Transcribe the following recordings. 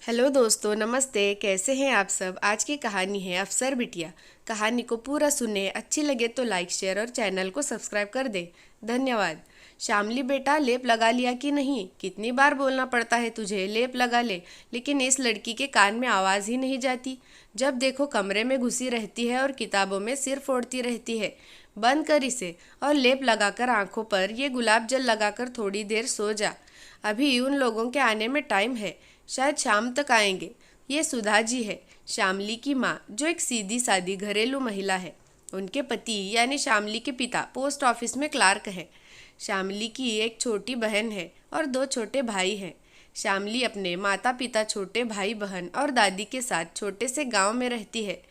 Hello दोस्तों, नमस्ते। कैसे हैं आप सब। आज की कहानी है अफसर बिटिया। कहानी को पूरा सुने, अच्छी लगे तो लाइक शेयर और चैनल को सब्सक्राइब कर दे। धन्यवाद। शामली बेटा, लेप लगा लिया कि नहीं? कितनी बार बोलना पड़ता है तुझे, लेप लगा ले, लेकिन इस लड़की के कान में आवाज़ ही नहीं जाती। जब देखो कमरे में घुसी रहती है और किताबों में सिर फोड़ती रहती है। बंद कर इसे और लेप लगाकर आंखों पर ये गुलाब जल लगाकर थोड़ी देर सो जा। अभी उन लोगों के आने में टाइम है, शायद शाम तक आएंगे। ये सुधा जी है, शामली की माँ, जो एक सीधी सादी घरेलू महिला है। उनके पति यानी शामली के पिता पोस्ट ऑफिस में क्लार्क है। शामली की एक छोटी बहन है और दो छोटे भाई हैं। शामली अपने माता पिता, छोटे भाई बहन और दादी के साथ छोटे से गांव में रहती है।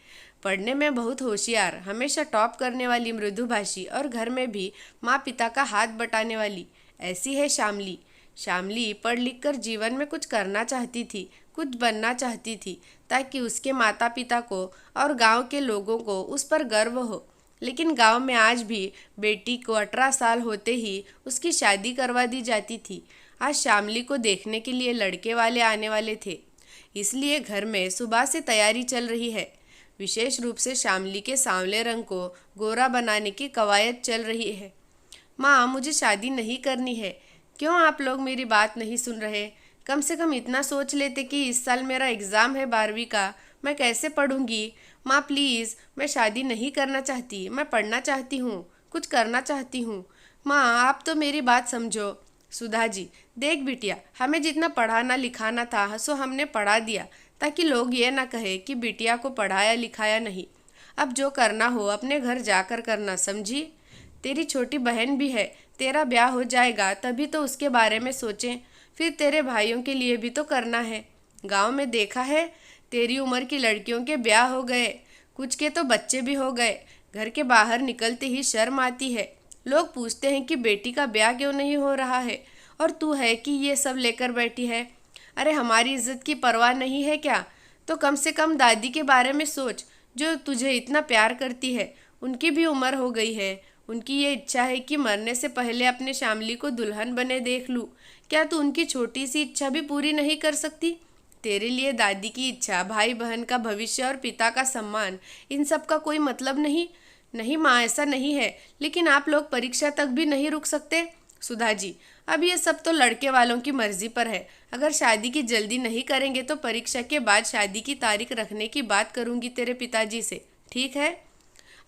पढ़ने में बहुत होशियार, हमेशा टॉप करने वाली, मृदुभाषी और घर में भी माँ पिता का हाथ बटाने वाली, ऐसी है शामली। शामली पढ़ लिख कर जीवन में कुछ करना चाहती थी, कुछ बनना चाहती थी, ताकि उसके माता पिता को और गांव के लोगों को उस पर गर्व हो। लेकिन गांव में आज भी बेटी को 18 साल होते ही उसकी शादी करवा दी जाती थी। आज शामली को देखने के लिए लड़के वाले आने वाले थे, इसलिए घर में सुबह से तैयारी चल रही है। विशेष रूप से शामली के सांवले रंग को गोरा बनाने की कवायद चल रही है। माँ, मुझे शादी नहीं करनी है। क्यों आप लोग मेरी बात नहीं सुन रहे? कम से कम इतना सोच लेते कि इस साल मेरा एग्ज़ाम है 12वीं का, मैं कैसे पढ़ूंगी। माँ प्लीज़, मैं शादी नहीं करना चाहती, मैं पढ़ना चाहती हूँ, कुछ करना चाहती हूँ। माँ, आप तो मेरी बात समझो। सुधा जी, देख बिटिया, हमें जितना पढ़ाना लिखाना था सो हमने पढ़ा दिया, ताकि लोग ये ना कहे कि बिटिया को पढ़ाया लिखाया नहीं। अब जो करना हो अपने घर जाकर करना, समझी? तेरी छोटी बहन भी है, तेरा ब्याह हो जाएगा तभी तो उसके बारे में सोचें। फिर तेरे भाइयों के लिए भी तो करना है। गांव में देखा है, तेरी उम्र की लड़कियों के ब्याह हो गए, कुछ के तो बच्चे भी हो गए। घर के बाहर निकलते ही शर्म आती है। लोग पूछते हैं कि बेटी का ब्याह क्यों नहीं हो रहा है, और तू है कि ये सब लेकर बैठी है। अरे हमारी इज्जत की परवाह नहीं है क्या? तो कम से कम दादी के बारे में सोच, जो तुझे इतना प्यार करती है। उनकी भी उम्र हो गई है। उनकी ये इच्छा है कि मरने से पहले अपने शामली को दुल्हन बने देख लूँ। क्या तू उनकी छोटी सी इच्छा भी पूरी नहीं कर सकती? तेरे लिए दादी की इच्छा, भाई बहन का भविष्य और पिता का सम्मान, इन सब का कोई मतलब नहीं? नहीं माँ, ऐसा नहीं है, लेकिन आप लोग परीक्षा तक भी नहीं रुक सकते। सुधा जी, अब ये सब तो लड़के वालों की मर्जी पर है। अगर शादी की जल्दी नहीं करेंगे तो परीक्षा के बाद शादी की तारीख रखने की बात करूंगी तेरे पिताजी से, ठीक है?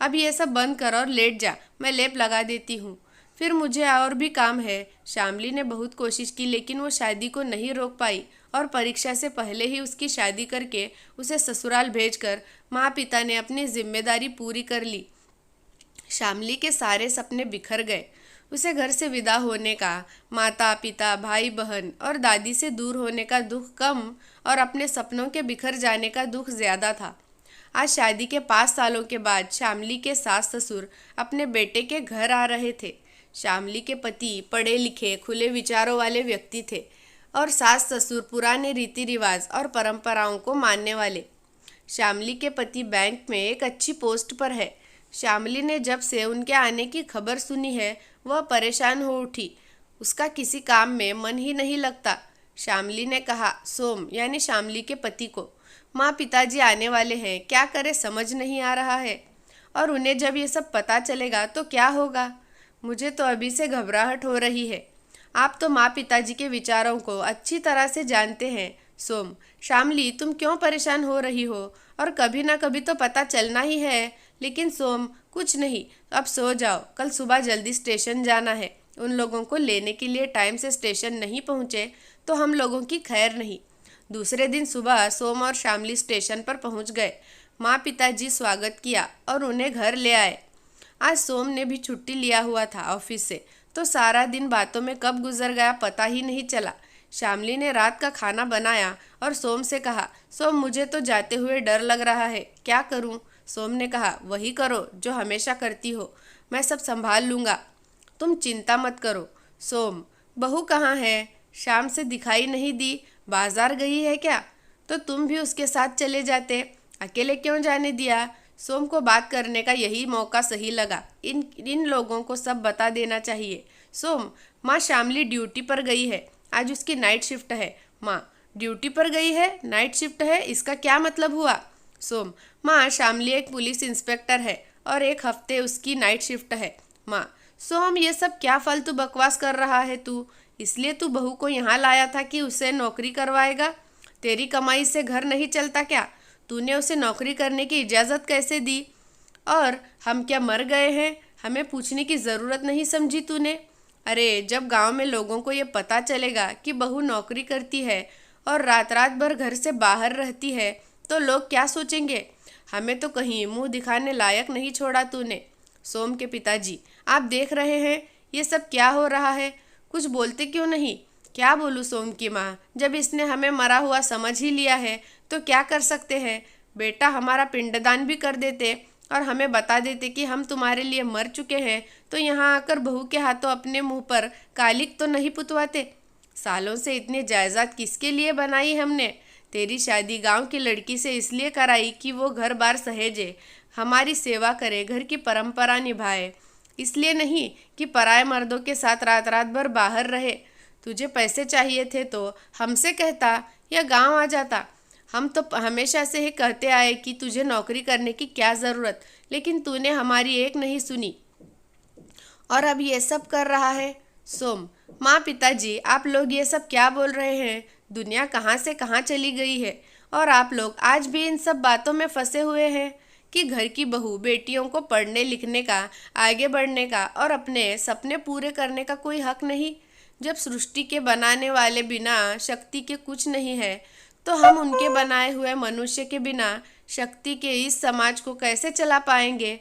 अब ये सब बंद कर और लेट जा, मैं लेप लगा देती हूँ। फिर मुझे और भी काम है। शामली ने बहुत कोशिश की, लेकिन वो शादी को नहीं रोक पाई और परीक्षा से पहले ही उसकी शादी करके उसे ससुराल भेजकर माँ पिता ने अपनी जिम्मेदारी पूरी कर ली। शामली के सारे सपने बिखर गए। उसे घर से विदा होने का, माता पिता, भाई बहन और दादी से दूर होने का दुख कम और अपने सपनों के बिखर जाने का दुख ज्यादा था। आज शादी के 5 सालों के बाद शामली के सास ससुर अपने बेटे के घर आ रहे थे। शामली के पति पढ़े लिखे, खुले विचारों वाले व्यक्ति थे और सास ससुर पुराने रीति रिवाज और परंपराओं को मानने वाले। शामली के पति बैंक में एक अच्छी पोस्ट पर है। शामली ने जब से उनके आने की खबर सुनी है, वह परेशान हो उठी। उसका किसी काम में मन ही नहीं लगता। शामली ने कहा सोम यानी शामली के पति को, माँ पिताजी आने वाले हैं, क्या करे समझ नहीं आ रहा है। और उन्हें जब ये सब पता चलेगा तो क्या होगा? मुझे तो अभी से घबराहट हो रही है। आप तो माँ पिताजी के विचारों को अच्छी तरह से जानते हैं। सोम, शामली तुम क्यों परेशान हो रही हो? और कभी ना कभी तो पता चलना ही है। लेकिन सोम, कुछ नहीं, अब सो जाओ, कल सुबह जल्दी स्टेशन जाना है। उन लोगों को लेने के लिए टाइम से स्टेशन नहीं पहुँचे तो हम लोगों की खैर नहीं। दूसरे दिन सुबह सोम और शामली स्टेशन पर पहुंच गए। माँ पिताजी स्वागत किया और उन्हें घर ले आए। आज सोम ने भी छुट्टी लिया हुआ था ऑफिस से, तो सारा दिन बातों में कब गुजर गया पता ही नहीं चला। शामली ने रात का खाना बनाया और सोम से कहा, सोम मुझे तो जाते हुए डर लग रहा है, क्या करूं? सोम ने कहा, वही करो जो हमेशा करती हो, मैं सब संभाल लूँगा, तुम चिंता मत करो। सोम, बहू कहाँ है? शाम से दिखाई नहीं दी, बाजार गई है क्या? तो तुम भी उसके साथ चले जाते, अकेले क्यों जाने दिया? सोम को बात करने का यही मौका सही लगा। इन लोगों को सब बता देना चाहिए। सोम, माँ शामली ड्यूटी पर गई है, आज उसकी नाइट शिफ्ट है। माँ, ड्यूटी पर गई है, नाइट शिफ्ट है, इसका क्या मतलब हुआ? सोम, माँ शामली एक पुलिस इंस्पेक्टर है और एक हफ्ते उसकी नाइट शिफ्ट है। माँ, सोम ये सब क्या फालतू बकवास कर रहा है तू? इसलिए तू बहू को यहाँ लाया था कि उसे नौकरी करवाएगा? तेरी कमाई से घर नहीं चलता क्या? तूने उसे नौकरी करने की इजाज़त कैसे दी? और हम क्या मर गए हैं? हमें पूछने की ज़रूरत नहीं समझी तूने? अरे जब गांव में लोगों को ये पता चलेगा कि बहू नौकरी करती है और रात रात भर घर से बाहर रहती है तो लोग क्या सोचेंगे? हमें तो कहीं मुंह दिखाने लायक नहीं छोड़ा तूने। सोम के पिताजी, आप देख रहे हैं ये सब क्या हो रहा है, कुछ बोलते क्यों नहीं? क्या बोलूँ सोम की माँ, जब इसने हमें मरा हुआ समझ ही लिया है तो क्या कर सकते हैं? बेटा हमारा पिंडदान भी कर देते और हमें बता देते कि हम तुम्हारे लिए मर चुके हैं तो यहाँ आकर बहू के हाथों अपने मुंह पर कालिक तो नहीं पुतवाते। सालों से इतनी जायदाद किसके लिए बनाई हमने? तेरी शादी गांव की लड़की से इसलिए कराई कि वो घर बार सहेजे, हमारी सेवा करे, घर की परंपरा निभाए, इसलिए नहीं कि पराए मर्दों के साथ रात रात भर बाहर रहे। तुझे पैसे चाहिए थे तो हमसे कहता या गांव आ जाता। हम तो हमेशा से ही कहते आए कि तुझे नौकरी करने की क्या ज़रूरत, लेकिन तूने हमारी एक नहीं सुनी और अब ये सब कर रहा है। सोम, माँ पिताजी आप लोग ये सब क्या बोल रहे हैं? दुनिया कहाँ से कहाँ चली गई है और आप लोग आज भी इन सब बातों में फंसे हुए हैं कि घर की बहू बेटियों को पढ़ने लिखने का, आगे बढ़ने का और अपने सपने पूरे करने का कोई हक नहीं। जब सृष्टि के बनाने वाले बिना शक्ति के कुछ नहीं है तो हम उनके बनाए हुए मनुष्य के बिना शक्ति के इस समाज को कैसे चला पाएंगे,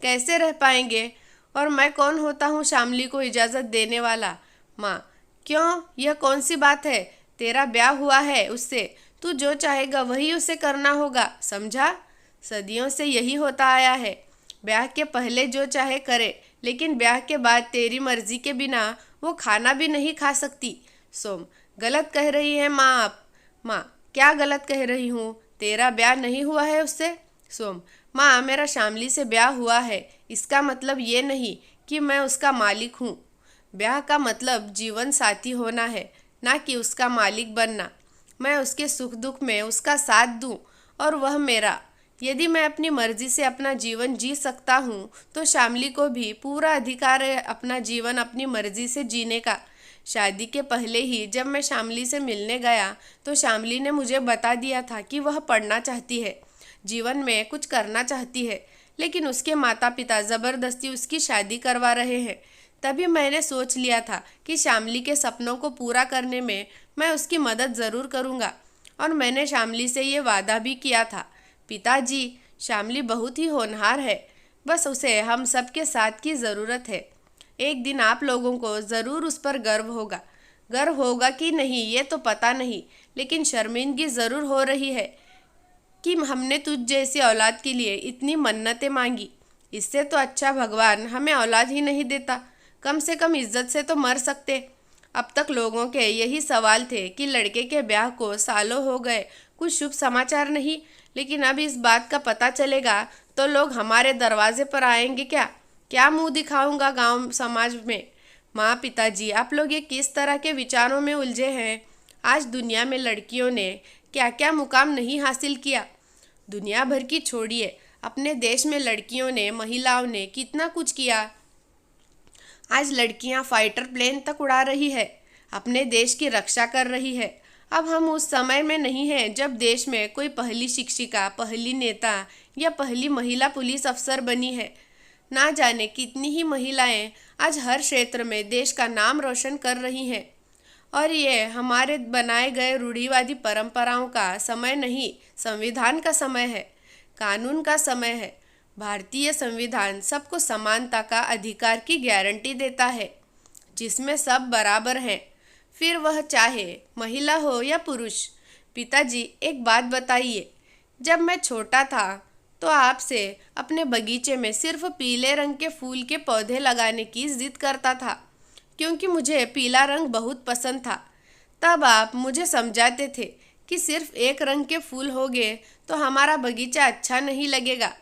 कैसे रह पाएंगे? और मैं कौन होता हूँ शामली को इजाज़त देने वाला? माँ, क्यों, यह कौन सी बात है? तेरा ब्याह हुआ है उससे, तू जो चाहेगा वही उसे करना होगा, समझा? सदियों से यही होता आया है। ब्याह के पहले जो चाहे करे, लेकिन ब्याह के बाद तेरी मर्जी के बिना वो खाना भी नहीं खा सकती। सोम, गलत कह रही है माँ आप। माँ, क्या गलत कह रही हूँ? तेरा ब्याह नहीं हुआ है उससे? सोम, माँ मेरा शामली से ब्याह हुआ है, इसका मतलब ये नहीं कि मैं उसका मालिक हूँ। ब्याह का मतलब जीवन साथी होना है, ना कि उसका मालिक बनना। मैं उसके सुख दुख में उसका साथ दूँ और वह मेरा। यदि मैं अपनी मर्जी से अपना जीवन जी सकता हूँ तो शामली को भी पूरा अधिकार है अपना जीवन अपनी मर्जी से जीने का। शादी के पहले ही जब मैं शामली से मिलने गया तो शामली ने मुझे बता दिया था कि वह पढ़ना चाहती है, जीवन में कुछ करना चाहती है, लेकिन उसके माता पिता ज़बरदस्ती उसकी शादी करवा रहे हैं। तभी मैंने सोच लिया था कि शामली के सपनों को पूरा करने में मैं उसकी मदद ज़रूर करूँगा और मैंने शामली से ये वादा भी किया था। पिताजी, शामली बहुत ही होनहार है, बस उसे हम सबके साथ की ज़रूरत है। एक दिन आप लोगों को ज़रूर उस पर गर्व होगा। गर्व होगा कि नहीं ये तो पता नहीं, लेकिन शर्मिंदगी ज़रूर हो रही है कि हमने तुझ जैसी औलाद के लिए इतनी मन्नतें मांगी। इससे तो अच्छा भगवान हमें औलाद ही नहीं देता, कम से कम इज्जत से तो मर सकते। अब तक लोगों के यही सवाल थे कि लड़के के ब्याह को सालों हो गए, कुछ शुभ समाचार नहीं, लेकिन अब इस बात का पता चलेगा तो लोग हमारे दरवाजे पर आएंगे क्या? क्या मुंह दिखाऊंगा गांव समाज में? माँ पिताजी आप लोग ये किस तरह के विचारों में उलझे हैं? आज दुनिया में लड़कियों ने क्या क्या मुकाम नहीं हासिल किया। दुनिया भर की छोड़िए, अपने देश में लड़कियों ने, महिलाओं ने कितना कुछ किया। आज लड़कियां फाइटर प्लेन तक उड़ा रही है, अपने देश की रक्षा कर रही है। अब हम उस समय में नहीं हैं जब देश में कोई पहली शिक्षिका, पहली नेता या पहली महिला पुलिस अफसर बनी है। ना जाने कितनी ही महिलाएं आज हर क्षेत्र में देश का नाम रोशन कर रही हैं। और ये हमारे बनाए गए रूढ़िवादी परंपराओं का समय नहीं, संविधान का समय है, कानून का समय है। भारतीय संविधान सबको समानता का अधिकार की गारंटी देता है, जिसमें सब बराबर हैं, फिर वह चाहे महिला हो या पुरुष। पिताजी एक बात बताइए, जब मैं छोटा था तो आपसे अपने बगीचे में सिर्फ पीले रंग के फूल के पौधे लगाने की जिद करता था, क्योंकि मुझे पीला रंग बहुत पसंद था। तब आप मुझे समझाते थे कि सिर्फ एक रंग के फूल होंगे तो हमारा बगीचा अच्छा नहीं लगेगा।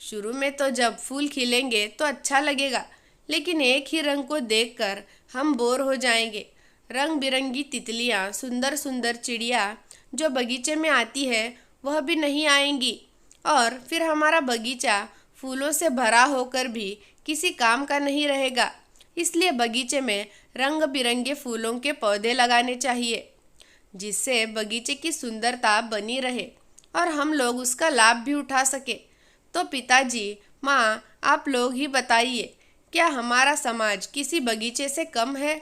शुरू में तो जब फूल खिलेंगे तो अच्छा लगेगा, लेकिन एक ही रंग को देखकर हम बोर हो जाएंगे। रंग बिरंगी तितलियाँ, सुंदर सुंदर चिड़िया जो बगीचे में आती है वह भी नहीं आएंगी और फिर हमारा बगीचा फूलों से भरा होकर भी किसी काम का नहीं रहेगा। इसलिए बगीचे में रंग बिरंगे फूलों के पौधे लगाने चाहिए जिससे बगीचे की सुंदरता बनी रहे और हम लोग उसका लाभ भी उठा सके। तो पिताजी, माँ, आप लोग ही बताइए, क्या हमारा समाज किसी बगीचे से कम है?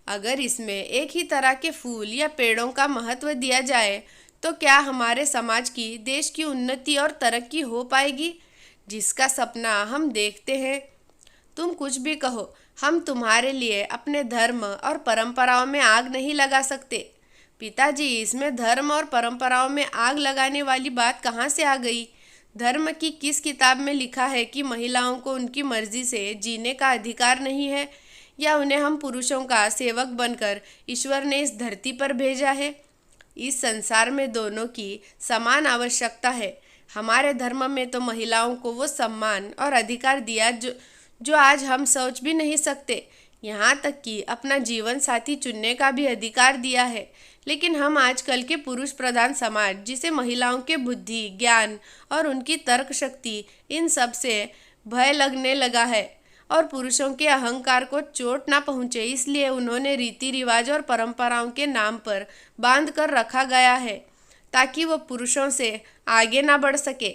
अगर इसमें एक ही तरह के फूल या पेड़ों का महत्व दिया जाए तो क्या हमारे समाज की, देश की उन्नति और तरक्की हो पाएगी जिसका सपना हम देखते हैं? तुम कुछ भी कहो, हम तुम्हारे लिए अपने धर्म और परंपराओं में आग नहीं लगा सकते। पिताजी, इसमें धर्म और परंपराओं में आग लगाने वाली बात कहाँ से आ गई? धर्म की किस किताब में लिखा है कि महिलाओं को उनकी मर्जी से जीने का अधिकार नहीं है, या उन्हें हम पुरुषों का सेवक बनकर ईश्वर ने इस धरती पर भेजा है? इस संसार में दोनों की समान आवश्यकता है। हमारे धर्म में तो महिलाओं को वो सम्मान और अधिकार दिया जो आज हम सोच भी नहीं सकते। यहाँ तक कि अपना जीवन साथी चुनने का भी अधिकार दिया है। लेकिन हम आजकल के पुरुष प्रधान समाज, जिसे महिलाओं के बुद्धि, ज्ञान और उनकी तर्क शक्ति, इन सब से भय लगने लगा है और पुरुषों के अहंकार को चोट ना पहुँचे, इसलिए उन्होंने रीति रिवाज और परंपराओं के नाम पर बांध कर रखा गया है ताकि वो पुरुषों से आगे ना बढ़ सके।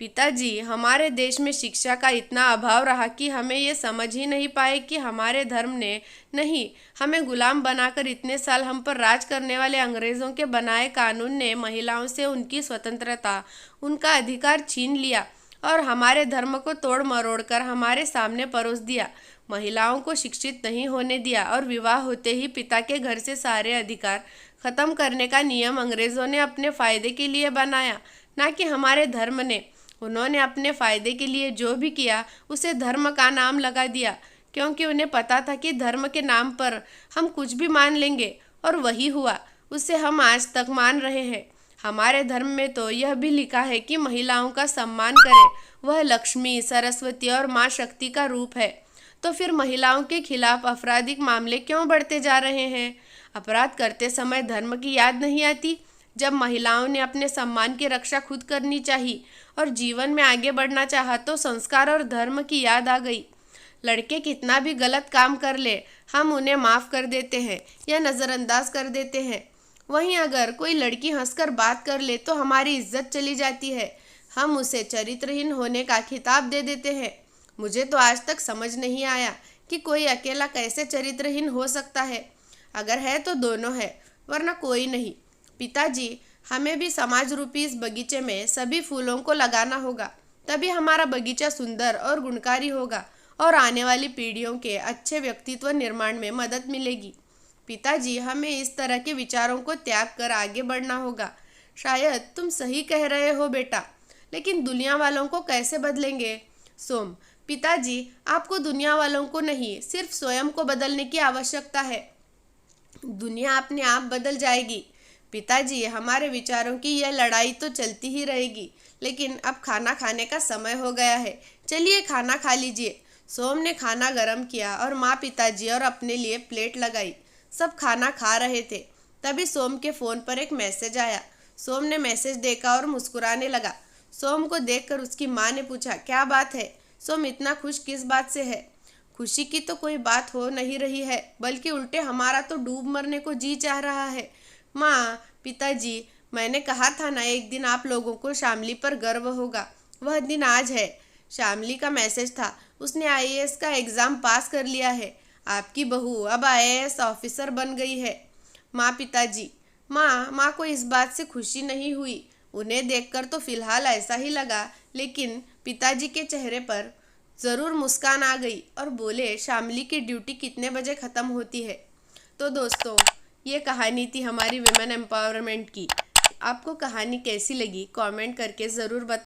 पिताजी, हमारे देश में शिक्षा का इतना अभाव रहा कि हमें ये समझ ही नहीं पाए कि हमारे धर्म ने नहीं, हमें गुलाम बनाकर इतने साल हम पर राज करने वाले अंग्रेज़ों के बनाए कानून ने महिलाओं से उनकी स्वतंत्रता, उनका अधिकार छीन लिया और हमारे धर्म को तोड़ मरोड़ कर हमारे सामने परोस दिया। महिलाओं को शिक्षित नहीं होने दिया और विवाह होते ही पिता के घर से सारे अधिकार खत्म करने का नियम अंग्रेज़ों ने अपने फ़ायदे के लिए बनाया, ना कि हमारे धर्म ने। उन्होंने अपने फ़ायदे के लिए जो भी किया उसे धर्म का नाम लगा दिया, क्योंकि उन्हें पता था कि धर्म के नाम पर हम कुछ भी मान लेंगे, और वही हुआ। उसे हम आज तक मान रहे हैं। हमारे धर्म में तो यह भी लिखा है कि महिलाओं का सम्मान करें, वह लक्ष्मी, सरस्वती और माँ शक्ति का रूप है। तो फिर महिलाओं के खिलाफ आपराधिक मामले क्यों बढ़ते जा रहे हैं? अपराध करते समय धर्म की याद नहीं आती? जब महिलाओं ने अपने सम्मान की रक्षा खुद करनी चाहिए और जीवन में आगे बढ़ना चाहा तो संस्कार और धर्म की याद आ गई। लड़के कितना भी गलत काम कर ले, हम उन्हें माफ़ कर देते हैं या नज़रअंदाज कर देते हैं। वहीं अगर कोई लड़की हंसकर बात कर ले तो हमारी इज्जत चली जाती है, हम उसे चरित्रहीन होने का खिताब दे देते हैं। मुझे तो आज तक समझ नहीं आया कि कोई अकेला कैसे चरित्रहीन हो सकता है। अगर है तो दोनों है, वरना कोई नहीं। पिताजी, हमें भी समाज रूपी इस बगीचे में सभी फूलों को लगाना होगा, तभी हमारा बगीचा सुंदर और गुणकारी होगा और आने वाली पीढ़ियों के अच्छे व्यक्तित्व निर्माण में मदद मिलेगी। पिताजी, हमें इस तरह के विचारों को त्याग कर आगे बढ़ना होगा। शायद तुम सही कह रहे हो बेटा, लेकिन दुनिया वालों को कैसे बदलेंगे? सोम, पिताजी, आपको दुनिया वालों को नहीं, सिर्फ स्वयं को बदलने की आवश्यकता है। दुनिया अपने आप बदल जाएगी। पिताजी, हमारे विचारों की यह लड़ाई तो चलती ही रहेगी, लेकिन अब खाना खाने का समय हो गया है। चलिए खाना खा लीजिए। सोम ने खाना गरम किया और माँ, पिताजी और अपने लिए प्लेट लगाई। सब खाना खा रहे थे। तभी सोम के फ़ोन पर एक मैसेज आया। सोम ने मैसेज देखा और मुस्कुराने लगा। सोम को देखकर उसकी माँ ने पूछा, क्या बात है सोम, इतना खुश किस बात से है? खुशी की तो कोई बात हो नहीं रही है, बल्कि उल्टे हमारा तो डूब मरने को जी चाह रहा है। माँ, पिताजी, मैंने कहा था ना, एक दिन आप लोगों को शामली पर गर्व होगा। वह दिन आज है। शामली का मैसेज था, उसने आईएएस का एग्ज़ाम पास कर लिया है। आपकी बहू अब आईएएस ऑफिसर बन गई है। माँ, पिताजी। माँ को इस बात से खुशी नहीं हुई। उन्हें देखकर तो फिलहाल ऐसा ही लगा, लेकिन पिताजी के चेहरे पर ज़रूर मुस्कान आ गई और बोले, शामली की ड्यूटी कितने बजे ख़त्म होती है? तो दोस्तों, ये कहानी थी हमारी विमेन एम्पावरमेंट की। आपको कहानी कैसी लगी कमेंट करके ज़रूर बताएं।